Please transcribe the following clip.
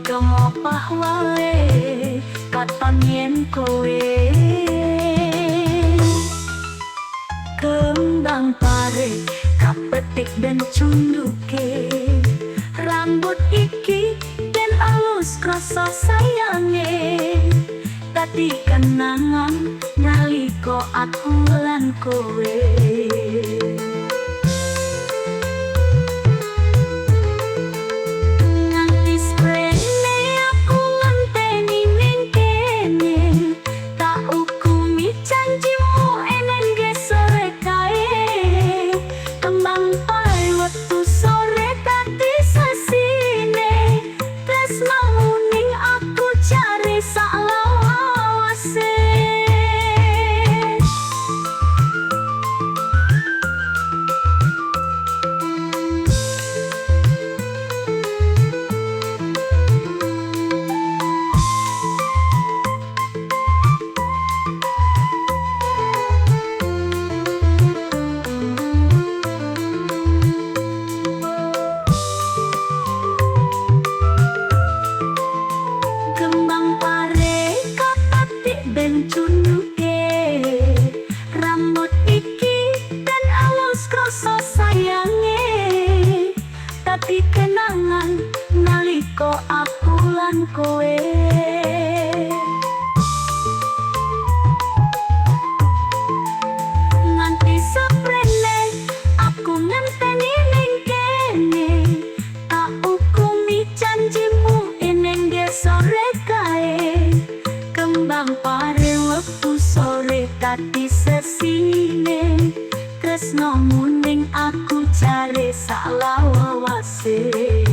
dong opah wae katon yen kowe kembang pare kapetik ben cunduke rambut iki ben alus krasa sayange tadi kenangan nalika aku lan kowe rambut iki dan alus krasa sayange tapi kenangan nalika aku lan kowe nganti saprene aku ngenteni ning kene tak ukumi janjimu eneng sore kae kembang pare wektu sore tadi sesine tresno muning aku jare sak lawase.